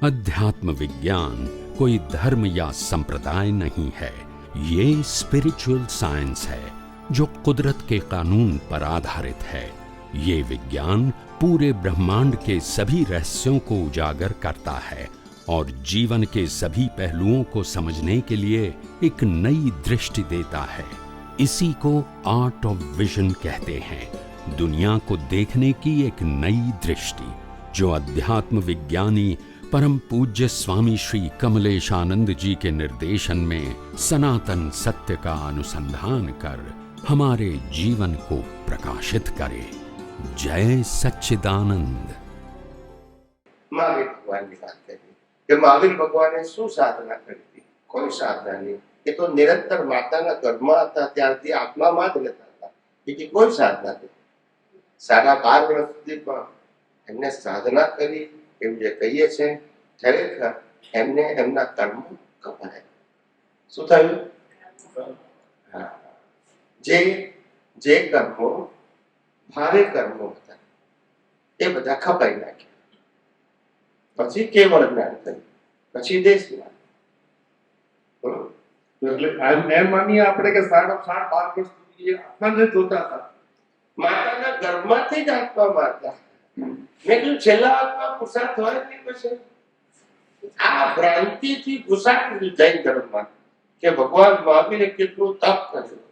अध्यात्म विज्ञान कोई धर्म या संप्रदाय नहीं है, ये स्पिरिचुअल साइंस है जो कुदरत के कानून पर आधारित है। ये विज्ञान पूरे ब्रह्मांड के सभी रहस्यों को उजागर करता है और जीवन के सभी पहलुओं को समझने के लिए एक नई दृष्टि देता है। इसी को आर्ट ऑफ विजन कहते हैं, दुनिया को देखने की एक नई दृष्टि, जो अध्यात्म विज्ञानी परम पूज्य स्वामी श्री कमलेशानंद जी के निर्देशन में सनातन सत्य का अनुसंधान कर हमारे जीवन को प्रकाशित करे। जय सच्चिदानंद। महावीर भगवान की बात करिए कि महावीर भगवान ने શું સાધના કરી હતી? કોઈ સાધના નહીં, એ તો નિરંતર માતાના ગર્ભમાં હતા ત્યારથી આત્મામાં જ રહેતા હતા, બીજી કોઈ સાધના નહીં। 12.5 વર્ષ સુધી પણ એમને સાધના કરી એવું જે કહીએ છે, ખરેખર એમને એમના કર્મ કપાયા। શું થયું? જે જે કર્મો ભારે કર્મો હતા એ બધા ખપાઈ નાખ્યા। પછી કેવળ જ્ઞાન થયું, પછી દેશ જ્ઞાન। એટલે એમ માનીએ આપણે કે 12.5 વર્ષ સુધી આત્માને જોતા હતા, માતાના ગર્ભમાંથી જ આત્મામાં હતા। મેં કીધું છેલ્લા આત્મા પુરુષાર્થ હોય નહીં, પછી આ ભ્રાંતિથી ઘુસાડી જૈન ધર્મમાં કે ભગવાન મહાવીરે કેટલું તપ કર્યું,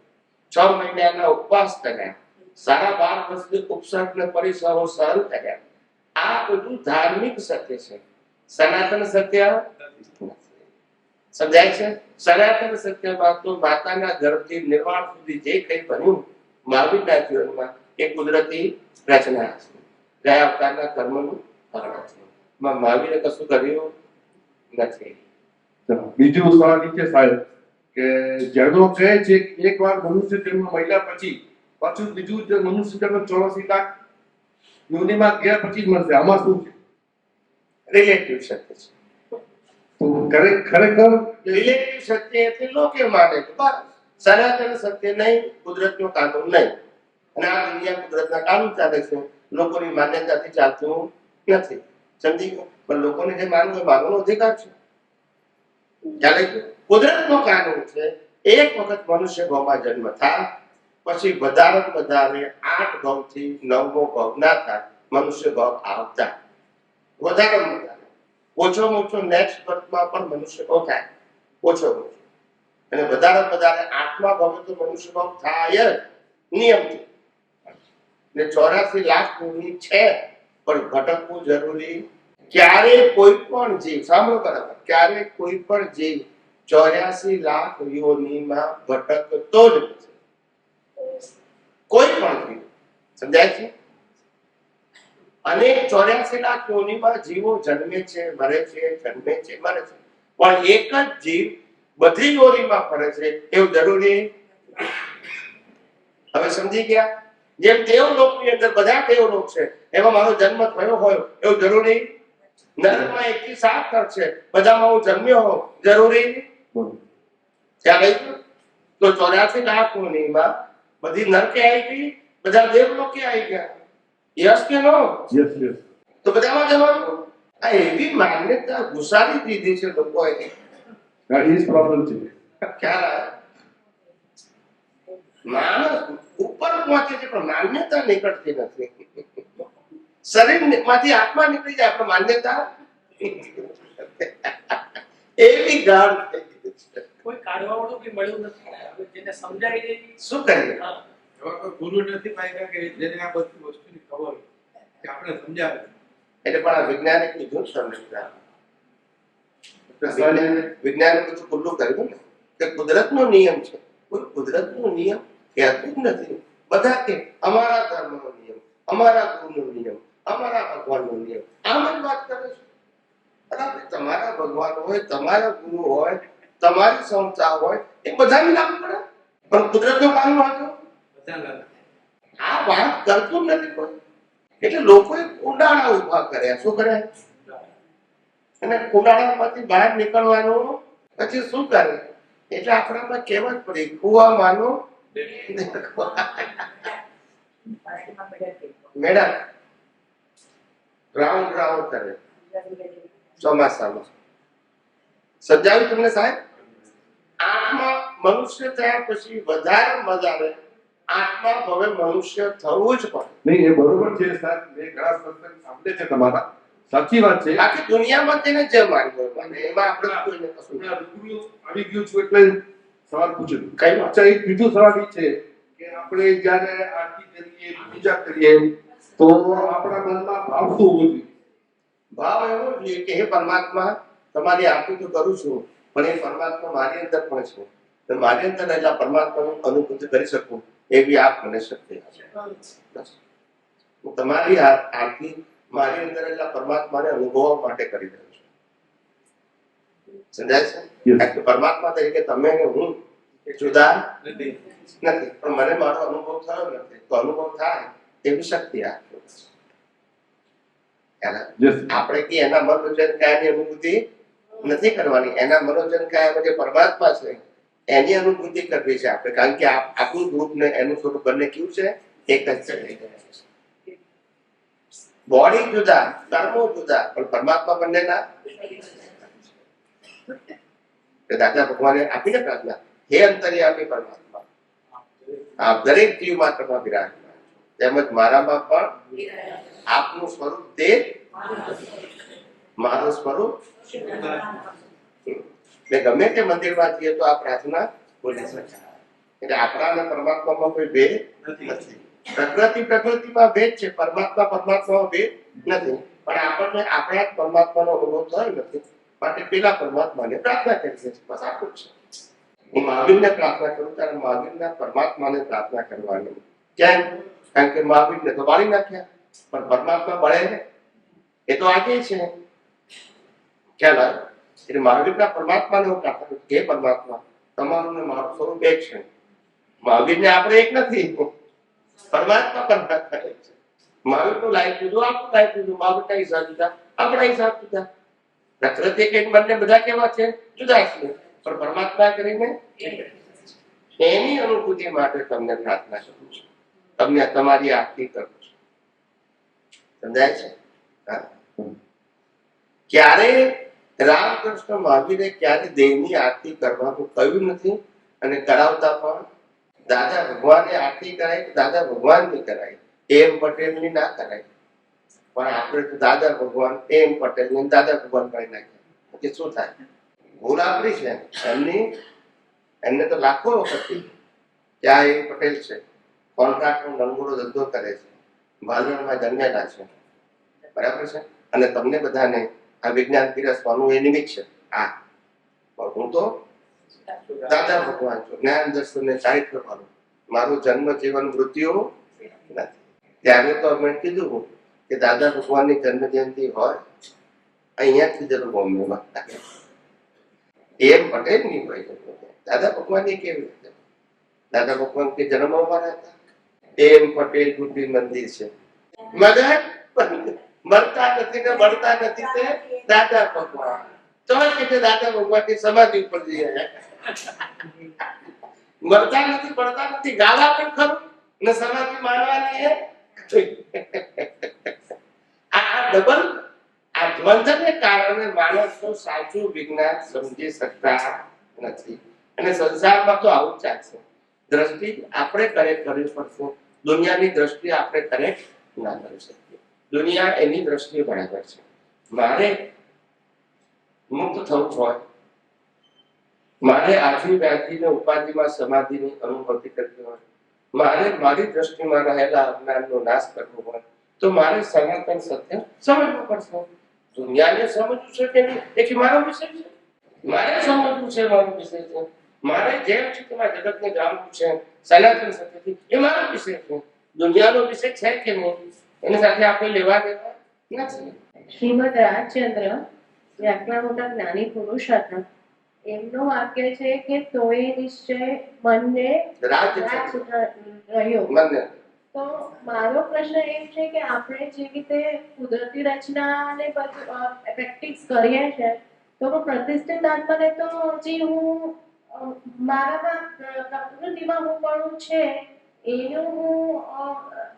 6 મહિનાના ઉપવાસ કર્યા, 12.5 વર્ષની ઉપવાસને પરિસરો સહન કર્યા। આ બધું ધાર્મિક સત્ય છે, સનાતન સત્ય સમજાય છે? સનાતન સત્યમાં તો માતાના ગર્ભથી નિર્વાણ સુધી જે કંઈ બન્યું મહાવીરના જીવનમાં એ કુદરતી રચના છે, ગયા અવતારના કર્મનું ફળ છે। મહાવીરે કશું કર્યું નથી। બીજું સવાલ નીચે સાહેબ કે જૈનો કહે છે કે એકવાર મનુષ્ય જન્મ મળ્યા પછી પાછું બીજું મનુષ્ય જન્મ 84 લાખ યોનિમાં ગયા પછી જ મળશે, આમાં શું છે? રિલેટિવ સત્ય છે। તો ખરેખર રિલેટિવ સત્ય એટલે લોકે માને કે બસ સનાતન સત્ય નહીં, કુદરતનો કાનૂન નહીં, અને આ દુનિયા કુદરતના કાનૂન ચાલે છે, લોકોની માન્યતાથી ચાલતું નથી। સમજી ગયો? પણ લોકોને જે માનવું એ માનવાનો અધિકાર છે, ચાલે છે। કુદરતનો કાનૂન છે, એક વખત મનુષ્ય ભાવમાં જન્મ થાય પછી વધારે 8 ભાવથી 9મો ભાવ ના થાય, મનુષ્ય ભાવ આવતા વધારે ઓછોમાં ઓછો નેક્સ્ટ બર્થમાં પણ મનુષ્ય ભાવ થાય, ઓછોમાં ઓછો, અને વધારે 8મા ભાવે તો મનુષ્ય ભાવ થાય જ નિયમથી। ને 84 લાખ ભૂમિ છે, પણ ભટકવું જરૂરી। ક્યારે કોઈ પણ જીવ, સાંભળો બરાબર, ક્યારે કોઈ પણ જીવ 84 લાખ યોનિમાં ભટકતો જ નથી, કોઈ પણ જીવ, સમજાય છે? અને 84 લાખ યોનિમાં જીવો જન્મે છે, મરે છે, જન્મે છે, મરે છે, પણ એક જ જીવ બધી યોનિમાં ફરે છે એવું જરૂરી? હવે સમજી ગયા? જેમ દેવલોકની અંદર બધા દેવલોક છે એમાં મારો જન્મ થયો હોય એવું જરૂરી? નરકમાં 1 થી 7 નરક છે, બધામાં હું જન્મ્યો હોઉં જરૂરી? ચાલે તો 84 લાખ યોનિમાં બધી નરકે આવી ગઈ, બધા દેવલોકે આવી ગયા, યસ કે નો? Yes yes. તો બધામાં જવાનું? આ એવી માન્યતા ઘુસાડી દીધી છે લોકોએ, That is problem છે। ખ્યાલ આવે? માણસ ઉપર પહોંચે છે પણ માન્યતા નીકળતી નથી। શરીરમાંથી આત્મા નીકળી જાય પણ માન્યતા એવી ગાઢ થઈ ગઈ છે। કોઈ કાઢવાવાળું કે મળ્યું નથી, જેને સમજાય નહીં, શું કરીએ? એવા કોઈ ગુરુ નથી પામ્યા કે જેને આ બધી વસ્તુની ખબર હોય કે આપણે સમજાવે। એટલે પણ આ વિજ્ઞાને કીધું સમજતા, વિજ્ઞાને બધું ખુલ્લું કર્યું ને કે કુદરતનો નિયમ છે, કોઈ કુદરતનો નિયમ કહેતું જ નથી। બધા કે અમારા ધર્મનો નિયમ, અમારા ગુરુનો નિયમ, અમારા ભગવાનનો નિયમ, આમ જ વાત કરે છે। બરાબર, તમારા ભગવાન હોય, તમારા ગુરુ હોય, તમારી સંસ્થા હોય, એ બધાને લાગુ પડે, પણ કુદરતનો કાનૂન હતો બધા લાગે। આ વાત કરતું જ નથી કોઈ। એટલે લોકોએ કુંડાળા ઉભા કર્યા। શું કર્યા? અને કુંડાળામાંથી બહાર નીકળવાનું પછી શું કરે? એટલે આપણામાં કહેવત પડી, કુવામાં મેડમ રાઉન્ડ રાઉન્ડ કરે, ચોમાસામાં સમજાવ્યું તમને સાહેબ? આઠમા મનુષ્ય થયા પછી વધારે આઠમા ભવે મનુષ્ય થવું જ પડે. નહીં, એ બરોબર છે સાહેબ. મેં ઘણા સત્સંગ સાંભળે છે તમારા, સાચી વાત છે. બાકી દુનિયામાં તેને જે માનવું હોય માને, એમાં આપણે કોઈને કશું હમણાં રૂબરૂ આવી ગયું છું એટલે સવાલ પૂછ્યું. કઈ વાત? અચ્છા, એક બીજો સવાલ એ છે કે આપણે જ્યારે આરતી કરીએ, પૂજા કરીએ તો આપણા મનમાં ભાવ શું હોવો જોઈએ? ભાવ એવો જોઈએ કે હે પરમાત્મા, તમારી આરતી તો કરું છું, પણ એ પરમાત્મા મારી અંદર પણ છે, તો મારી અંદર રહેલા પરમાત્માની અનુભૂતિ કરી શકું એવી આપ મને શક્તિ આપો. હું તમારી આરતી મારી અંદર રહેલા પરમાત્માને અનુભવવા માટે કરી રહ્યો છું. સમજાય છે? Yes. કારણ કે પરમાત્મા તરીકે તમે ને હું જુદા નથી. નથી, પણ મને મારો અનુભવ થયો નથી, તો અનુભવ થાય એવી શક્તિ આપો. Yes. આપણે કે એના મનોરંજન કાયાની અનુભૂતિ નથી કરવાની, એના મનોરંજન કાયા જે પરમાત્મા છે એની અનુભૂતિ કરવી છે આપણે, કારણ કે આપણું રૂપ ને એનું સ્વરૂપ બંને કેવું છે? એક જ છે. બોડી જુદા, કર્મો જુદા, પણ પરમાત્મા બંનેના. દાદા ભગવાને આપીને પ્રાર્થના, હે અંતર્યામી પરમાત્મા, આપ દરેક જીવ માત્રમાં વિરાજમાન છો, તેમજ મારામાં પણ આપનું સ્વરૂપ તે, મારું સ્વરૂપ. ગમે તે મંદિરમાં જઈએ તો આ પ્રાર્થના બોલી શકાય. એટલે આપણા અને પરમાત્મામાં કોઈ ભેદ નથી. પ્રકૃતિમાં ભેદ છે, પરમાત્મામાં ભેદ નથી, પણ આપણને આપણા જ પરમાત્માનો અનુભવ થયો નથી, માટે પેલા પરમાત્માને પ્રાર્થના કરીએ છીએ. બસ આટલું જ છે. હું મહાવીરને પ્રાર્થના કરું ત્યારે મહાવીરના પરમાત્માને પ્રાર્થના કરવાની. કેમ? કારણ કે મહાવીરને તો બાળી નાખ્યા, પણ પરમાત્મા બળે ને, એ તો આજે છે. ખ્યાલ આવ્યો? એટલે મહાવીરના પરમાત્માને હું પ્રાર્થના કરું, હે પરમાત્મા, તમારું ને મારું સ્વરૂપ એક છે. મહાવીરને આપણે એક નથી, પરમાત્મા પરમાત્મા એક છે. મહાવીરનું લાઈફ જુદું, આપણું લાઈફ જુદું, મહાવીરના હિસાબ જુદા, આપણા હિસાબ જુદા. પ્રકૃતિ કે બંને બધા કેવા છે? જુદા છે, પણ પરમાત્મા કરીને એની અનુભૂતિ માટે તમને પ્રાર્થના કરું છું, તમને તમારી આરતી કરું છું. સમજાય છે? હા. ક્યારે રામકૃષ્ણ મહાવીરે ક્યારે દેવની આરતી કરવાનું કહ્યું નથી, અને કરાવતા પણ દાદા ભગવાને આરતી કરાય કે દાદા ભગવાનની કરાય, એમ પટેલની ના કરાય. પણ આપણે તો દાદા ભગવાન એમ પટેલની દાદા ભગવાન કરી નાખ્યા, કે શું થાય? ભૂલ આપણી છે. એમને તો લાખો વખત ત્યાં એ પટેલ છે, કોન્ટ્રાક્ટનો લંગોડો ધંધો કરે છે, ભાલણમાં જન્મેલા છે, બરાબર છે, અને તમને બધાને આ વિજ્ઞાન પીરસવાનું એ નિમિત્ત છે. પણ હું તો દાદા ભગવાન છું, જ્ઞાન દર્શન ને ચારિત્ર વાળું, મારું જન્મ જીવન મૃત્યુ નથી. ત્યારે તો અમે કીધું કે દાદા ભગવાનની જન્મ જયંતિ હોય અહીંયાથી જરૂર બોમ્બેમાં, એમ પટેલ ની હોય. દાદા ભગવાનની કેવી રીતે? દાદા ભગવાન કે જન્મ અમારા હતા, એમ પટેલ ગુડી મંદિર છે, મગર મરતા નથી ને મળતા નથી તે દાદા ભગવાન. તો કે દાદા ભગવાનની સમાધિ ઉપર જઈએ, મરતા નથી, પડતા નથી, ગાવા પણ ખરું ને સમાધિ માનવાની એ. આ ડબલ આ દ્વંદ્વને કારણે માણસનું સાચું વિજ્ઞાન સમજી શકતા નથી, અને સંસારમાં તો આવું જ ચાલશે. દ્રષ્ટિ આપણે કરેક્ટ કરવી પડશે, દુનિયાની દ્રષ્ટિ આપણે કરેક્ટ ના કરી શકીએ. દુનિયા એની દ્રષ્ટિ બરાબર છે. મારે મુક્ત થવું હોય, મારે આજી વ્યાધિને ઉપાધિમાં સમાધિની અનુભૂતિ કરવી હોય, મારે મારી દ્રષ્ટિમાં રહેલા અજ્ઞાનનો નાશ કરવો હોય, તો મારે સનાતન સત્ય સમજવું પડશે. દુનિયાને સમજવું છે કે નહીં એ મારો વિષય છે, મારે સમજવું છે, મારો વિષય છે. મારે જેમ છે તેમાં જગતને જાણવું છે સનાતન સત્યથી, એ મારો વિષય છે. દુનિયાનો વિષય છે કે નહીં એની સાથે આપણે લેવા દેવા નથી. શ્રીમદ રાજચંદ્ર આટલા મોટા જ્ઞાની પુરુષ હતા, એમનું વાક્ય છે કે તોય નિશ્ચય મનને રાજ રહ્યો. તો મારો પ્રશ્ન એમ છે કે આપણે જે રીતે કુદરતી રચનાને બધું પ્રેક્ટિસ કરીએ છીએ, તો પ્રતિષ્ઠિત આત્માને તો જે હું મારામાં પ્રકૃતિમાં હું પણ છે એનું હું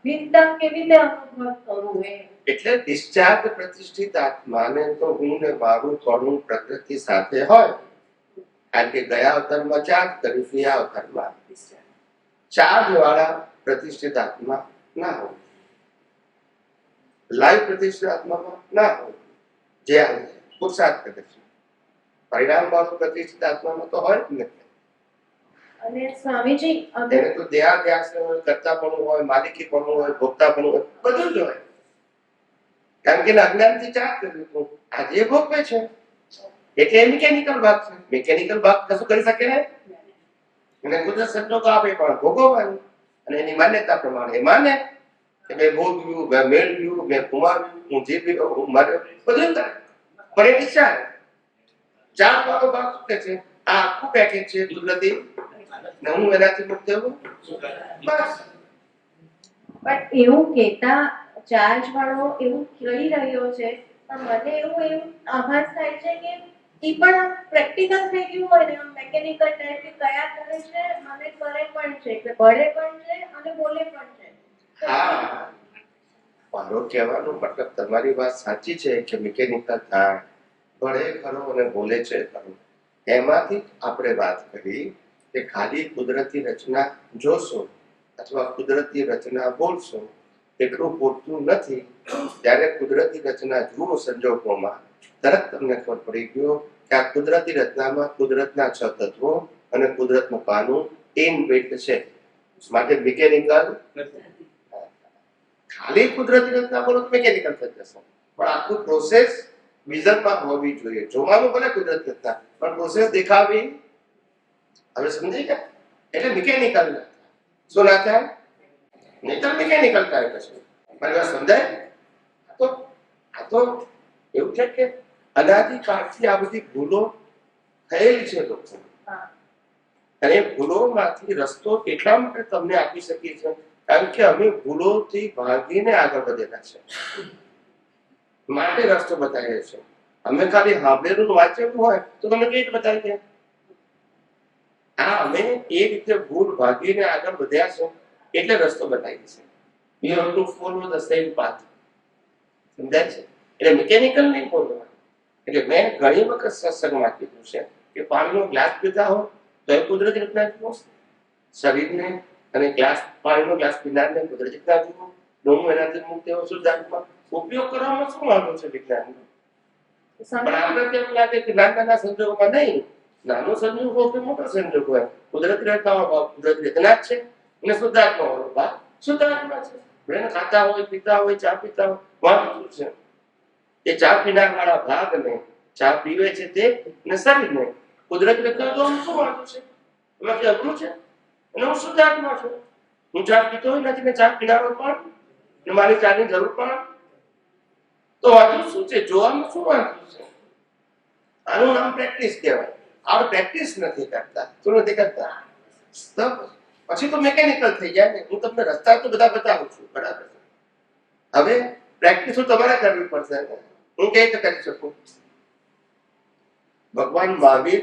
ભિન્નતા કેવી રીતે અનુભવ કરવું એ એટલે ડિસ્ચાર્જ પ્રતિષ્ઠિત આત્માને તો હું ને મારું થોડું પ્રકૃતિ સાથે હોય, કારણ કે ગયા અવતારમાં ચાર્જ કર્યું, આ અવતારમાં ચાર્જ વાળા પ્રતિષ્ઠિત આત્મા ના હોય, લાઈવ પ્રતિષ્ઠિત આત્મામાં ના હોય, જે પુરુષાર્થ કરે છે. પરિણામ વાળું પ્રતિષ્ઠિત આત્મામાં તો હોય જ નથી. અને સ્વામીજી અમે એને તો દેહાધ્યાસ હોય, કર્તાપણું હોય, માલિકીપણું હોય, ભોગતાપણું હોય, બધું જ હોય. કારણ કે અજ્ઞાનથી ચાર્જ કર્યું હતું, આજે એ ભોગવે છે. એટલે એ મિકેનિકલ ભાગ છે. મિકેનિકલ ભાગ કશું કરી શકે નહીં. અને કુદરત સંજોગો આપે પણ ભોગવવાનું, અને એની માન્યતા પ્રમાણે એ માને કે મેં ભોગવ્યું, મેં મેળવ્યું, મેં ગુમાવ્યું, હું જીવ્યો, હું મર્યો, બધું કરે. પણ એ વિચાર ચાર વાળો ભાગ શું કે છે? આ આખું પેકેજ છે કુદરતી, ને હું એનાથી મુક્ત થયું. બસ. પણ એવું કેતા ચાર્જ વાળો એવું કહી રહ્યો છે, પણ મને એવું આભાસ થાય છે કે ઈ પણ પ્રેક્ટિકલ થઈ ગયું હોય ને, મેકેનિકલ ટાઈપ કે કયા કરે છે અને કરે પણ છે, એટલે ભળે પણ છે અને બોલે પણ છે. હા, મારો કહેવાનો મતલબ તમારી વાત સાચી છે કે મિકેનિકલ થાય, ભળે ખરો અને બોલે છે ખરું. એમાંથી આપણે વાત કરી કે ખાલી કુદરતી રચના જોશો અથવા કુદરતી રચના બોલશો એટલું પૂરતું નથી. ત્યારે કુદરતી રચના જુઓ સંજોગોમાં, તરત તમને ખબર પડી ગયો કે આ કુદરતી રચનામાં કુદરતના 6 તત્વો અને કુદરતનું કાનૂન ઇનબિલ્ટ છે. માટે મિકેનિકલ ખાલી કુદરતી રચના બોલો તો મિકેનિકલ થઈ જશે, પણ આખું પ્રોસેસ વિઝનમાં હોવી જોઈએ. જોવાનું ભલે કુદરત રચના, પણ પ્રોસેસ દેખાવી. હવે સમજાઈ ગયા? એટલે મિકેનિકલ ના શું ના થાય, નહીં તો મિકેનિકલ થાય. પછી મારી વાત સમજાય? આ તો એવું છે કે અનાદિકાળથી આ બધી ભૂલો થયેલી છે લોકો, અને ભૂલોમાંથી રસ્તો એટલા માટે તમને આપી શકીએ છીએ કારણ કે અમે ભૂલોથી ભાગીને આગળ વધેલા છે, માટે રસ્તો બતાવીએ છીએ. અમે ખાલી હાંભળેલું વાંચેલું હોય તો તમને કેવી રીતે બતાવી દે? આ અમે એ રીતે ભૂલ ભાગીને આગળ વધ્યા છો એટલે રસ્તો બતાવી છે. You have to follow the same path. સમજાય છે? એટલે મિકેનિકલ નહીં બોલવાનું. એટલે મેં ઘણી વખત સત્સંગમાં કીધું છે કે પાણીનો ગ્લાસ પીતા હો તો એ કુદરતી રીતના જુઓ, શરીરને અને પાણીનો ગ્લાસ પીનારને કુદરતી રીતના જુઓ. હું એનાથી મુક્ત એવો શુદ્ધાત્મા ઉપયોગ કરવામાં શું વાંધો છે વિજ્ઞાનનો? પણ આપણે તેમ લાગે કે નાના સંજોગોમાં નહીં, નાનો સંજોગ હોય કે મોટો સંજોગ હોય, કુદરતી રચનામાં કુદરતી રચના જ છે અને શુદ્ધાત્મા વાળો ભાગ શુદ્ધાત્મા છે. એને ખાતા હોય, પીતા હોય, ચા પીતા હોય, વાંધો છે. એ ચા પીનાર વાળા ભાગને, ચા પીવે છે તે ને શરીરને કુદરતી રચના જોવાનું શું વાંધો છે? એમાં કે અઘરું છે? અને હું શુદ્ધાત્મા છું. હું ચા પીતો હોય નથી ને ચા પીનારો પણ, ને મારી ચાની જરૂર પણ. તો વાંધો શું છે? જોવાનું શું વાંધો છે? આનું નામ પ્રેક્ટિસ કહેવાય. આપણે પ્રેક્ટિસ નથી કરતા. શું નથી કરતા? પછી તો મેકેનિકલ થઈ જાય ને. હું તમને રસ્તા તો બધા બતાવું છું, બરાબર? હવે પ્રેક્ટિસ તો તમારે કરવી પડશે. હું કઈ રીતે કરી શકું? ભગવાન મહાવીર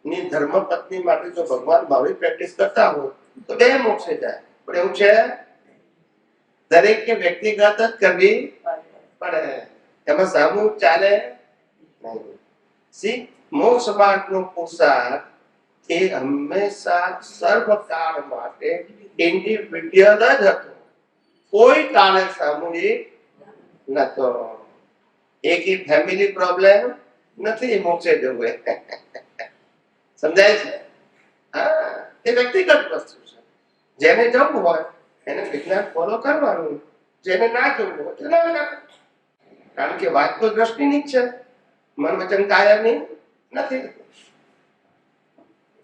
ની ધર્મપત્ની માટે જો ભગવાન મહાવીર પ્રેક્ટિસ કરતા હોય તો 2 મોક્ષે જાય. પણ એવું છે? દરેકે વ્યક્તિગત જ કરવી પડે. એમાં સામૂહિક ચાલે નહીં. સી મોક્ષ માર્ગનો પુરુષાર્થ એ હંમેશા સર્વકાળ માટે ઇન્ડિવિડ્યુઅલ જ હતો, કોઈ કાળે સામૂહિક નતો. એકી ફેમિલી પ્રોબ્લેમ નથી મોક્ષે જવું. સમજાય છે? હા, એ વ્યક્તિગત વસ્તુ છે. જેને જવું હોય એને વિજ્ઞાન ફોલો કરવાનું, જેને ના જવું હોય તો ના કરવું. કારણ કે વાત તો દ્રષ્ટિની જ છે, મન વચન કાયાની નથી.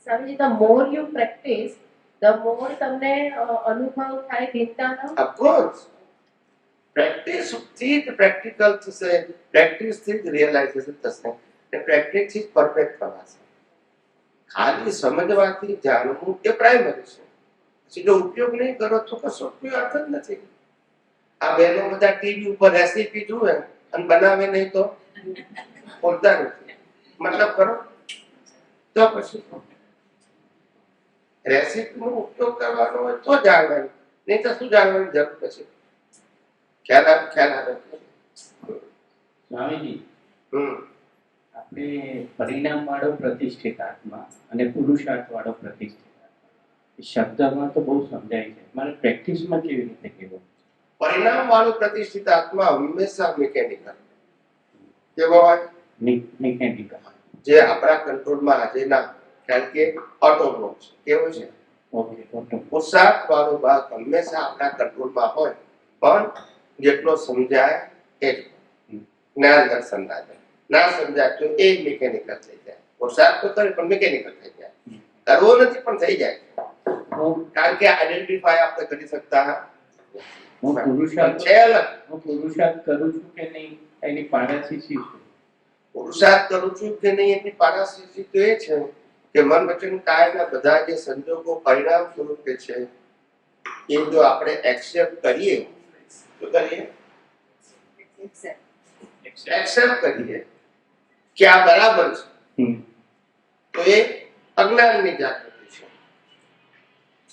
Swamiji, the more you practice, the more તમને અનુભવ થાય ભિન્નતાનો. Of course, પ્રેક્ટિસ થી જ પ્રેક્ટિકલ થશે, પ્રેક્ટિસ થી જ રિયલાઇઝેશન થશે, અને પ્રેક્ટિસ થી જ પરફેક્ટ થવાશે. ખાલી સમજવાથી જાણવું એ પ્રાઇમરી છે. પછી જો ઉપયોગ નહીં કરો તો કશો કોઈ અર્થ જ નથી. આ બહેનો બધા ટીવી ઉપર રેસીપી જુએ અને બનાવે નહીં તો બોલતા નથી. મતલબ કરો તો પછી રેસીપી નો ઉપયોગ કરવાનો હોય તો જાણવાનું. નહીં તો શું જાણવાની જરૂર પછી? ખ્યાલ આવે. સ્વામીજી, હમ આપણે પરિણામ વાળો પ્રતિષ્ઠિત આત્મા અને પુરુષાર્થ વાળો પ્રતિષ્ઠિત આત્મા એ શબ્દમાં તો બહુ સમજાય છે, મારે પ્રેક્ટિસમાં કેવી રીતે કહેવું? પરિણામ વાળું પ્રતિષ્ઠિત આત્મા હંમેશા મિકેનિકલ કેવો હોય? મિકેનિકલ. જે આપણા કંટ્રોલમાં આજે ના, કારણ કે ઓટોનોમ છે. કેવો છે? Okay, okay. પુરુષાર્થ વાળો ભાગ હંમેશા આપણા કંટ્રોલમાં હોય, પણ જેટલો સમજાય એટલો. જ્ઞાન દર્શન ના સમજાય તો એ મિકેનિકલ થઈ જાય. પુરુષાર્થ તો કરે પણ મિકેનિકલ થઈ જાય. કરવો નથી પણ થઈ જાય, કારણ કે આઈડેન્ટિફાય આપણે કરી શકતા હું પુરુષાર્થ છે. અલગ પુરુષાર્થ કરું છું કે નહીં એની પારસીસી છું. પુરુષાર્થ કરું છું કે નહીં એની પારસીસી તો એ છે કે મન વચન કાયના બધા જે સંજોગો પરિણામ સ્વરૂપે છે એ જો આપણે એક્સેપ્ટ કરીએ, તો કરીએ એક્સેપ્ટ કરીએ કે આ બરાબર છે, તો એ અજ્ઞાનની જાગૃતિ છે.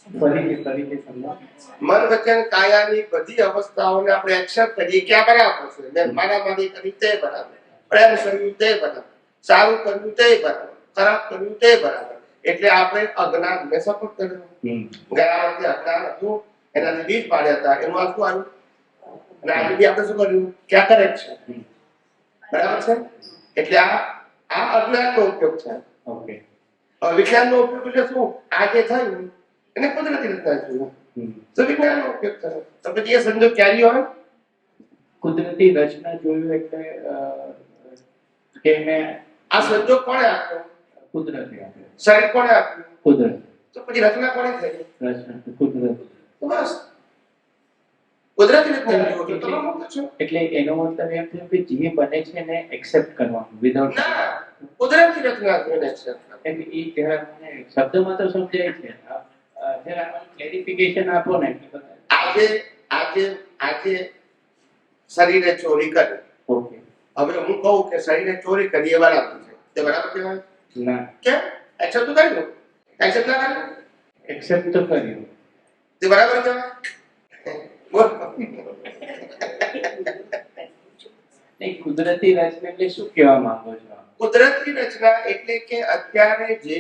ફરીથી સમજો. મન વચન કાયાની બધી અવસ્થાઓને આપણે એક્સેપ્ટ કરીએ કે આ બરાબર છે. મેં મારામારી કરી તે બરાબર, પ્રેમ કર્યું તે બરાબર, સારું કર્યું તે બરાબર, ખરાબ કર્યું તે બરાબર. એટલે આપણે અજ્ઞાનને સપોર્ટ કર્યો. ગયા વખતે અજ્ઞાન હતું, એનાથી બીજ પાડ્યા હતા, એનું આખું આવ્યું. અને આજે બી આપણે શું કર્યું? ક્યાં કરે છે? બરાબર છે. એટલે આ અજ્ઞાનનો ઉપયોગ છે. ઓકે. હવે વિજ્ઞાનનો ઉપયોગ એટલે શું? આ જે થયું એને કુદરતી રીતના જોયું, તો વિજ્ઞાનનો ઉપયોગ થયો. તો પછી એ સંજોગ ક્યારે હોય? કુદરતી રચના જોયું એટલે કે મેં આ સંજોગ કોણે આપ્યો? કુદરતી આપ્યો. શરીર કોણે આપ્યું? કુદરત. તો પછી રચના કોણે થઈ? રચના કુદરત. તો બસ કુદરતી રીતના જોયું તો તમે મુક્ત છો. એટલે એનો મતલબ એમ થયો કે જે બને છે એને એક્સેપ્ટ કરવાનું વિધાઉટ. ના, કુદરતી રચના જોઈને accept કરો. એટલે એ જરા મને શબ્દમાં તો સમજાય છે, જરા ક્લેરિફિકેશન આપો ને. આજે શરીરે ચોરી કરી. ઓકે. હવે હું કહું કે શરીરે ચોરી કરી એ બરાબર છે, તે બરાબર કહેવાય? ના. કેમ? એક્સેપ્ટ તો કર્યું, એક્સેપ્ટ ના કર્યું, એક્સેપ્ટ તો કર્યું. તે બરાબર કહેવાય? નહીં, કુદરતી રચના એટલે શું કહેવા માંગો છો? કુદરતી રચના એટલે કે અત્યારે જે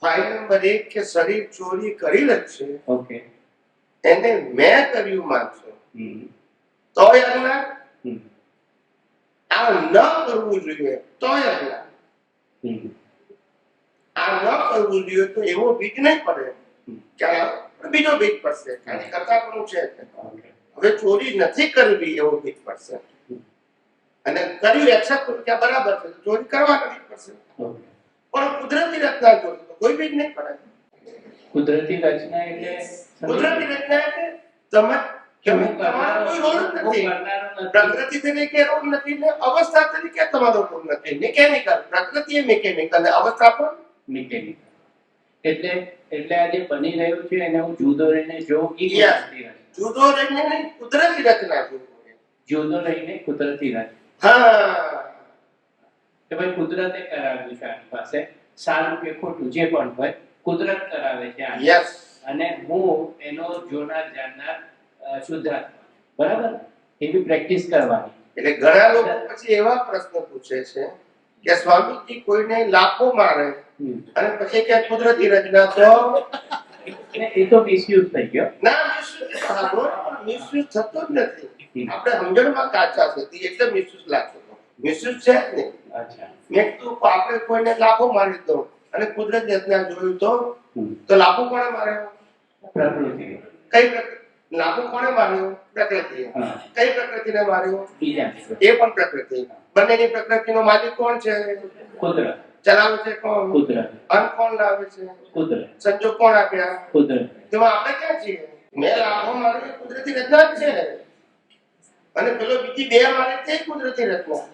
ફાઇલ નંબર 1 કે શરીર ચોરી કરી જ છે, ઓકે, એને મેં કર્યું માનશો તોય અજ્ઞાન. આ ન કરવું જોઈએ તોય અજ્ઞાન. આ ન કરવું જોઈએ તો એવો બીજ નહીં પડે કે બીજો બીજ પડશે. આની કરતા પણ છે હવે ચોરી નથી કરવી એવો બીજ પડશે, અને કર્યું એક્સેપ્ટ કર્યું કે બરાબર છે, ચોરી કરવાનો બીજ પડશે. પણ કુદરતી રચના જોડે તો કોઈ બીજ નહીં પડે. કુદરતી રચના એટલે કુદરતી રચના એટલે તમે તમારો કોઈ રોલ નથી. પ્રકૃતિ તરીકે રોલ નથી ને અવસ્થા તરીકે તમારો રોલ નથી. મિકેનિકલ, પ્રકૃતિ એ મિકેનિકલ અને અવસ્થા પણ મિકેનિકલ. એટલે આ જે બની રહ્યું છે એને હું જુદો રહીને જોઉં કે જુદો રહીને નહીં, કુદરતી રચના જોવું. જુદો રહીને કુદરતી રચના. હા, કે ભાઈ કુદરતે કરાવ્યું છે આની પાસે, સારું કે ખોટું જે પણ હોય કુદરત કરાવે છે આની. યસ. અને હું એનો જોનાર જાણનાર શુદ્ધાત્મા. બરાબર? એવી પ્રેક્ટિસ કરવાની. એટલે ઘણા લોકો પછી એવા પ્રશ્ન પૂછે છે કે સ્વામીજી કોઈને લાફો મારે અને પછી કે કુદરતી રચના તો એ તો મિસયુઝ થઈ ગયો. ના, મિસયુઝ થતો જ નથી. આપણે સમજણમાં કાચા છે એટલે મિસયુઝ લાગતો. મિસયુઝ છે જ નહીં. અચ્છા. મેં કીધું આપણે કોઈને લાફો મારી દો અને કુદરતી રચના જોયું તો લાફો કોણે માર્યો? પ્રકૃતિ. કઈ લાફો કોણે માર્યો? પ્રકૃતિએ. કઈ પ્રકૃતિને માર્યો? બીજા. એ પણ પ્રકૃતિ. બંનેની પ્રકૃતિનો માલિક કોણ છે? કુદરત. ચલાવે છે કોણ? કુદરત. અંત કોણ લાવે છે? કુદરત. સંજોગ કોણ આપ્યા? કુદરત. તેમાં આપણે ક્યાં છીએ? મેં લાફો મારી કુદરતી રચના જ છે, અને પેલો બીજી બે મારે તે કુદરતી રચના.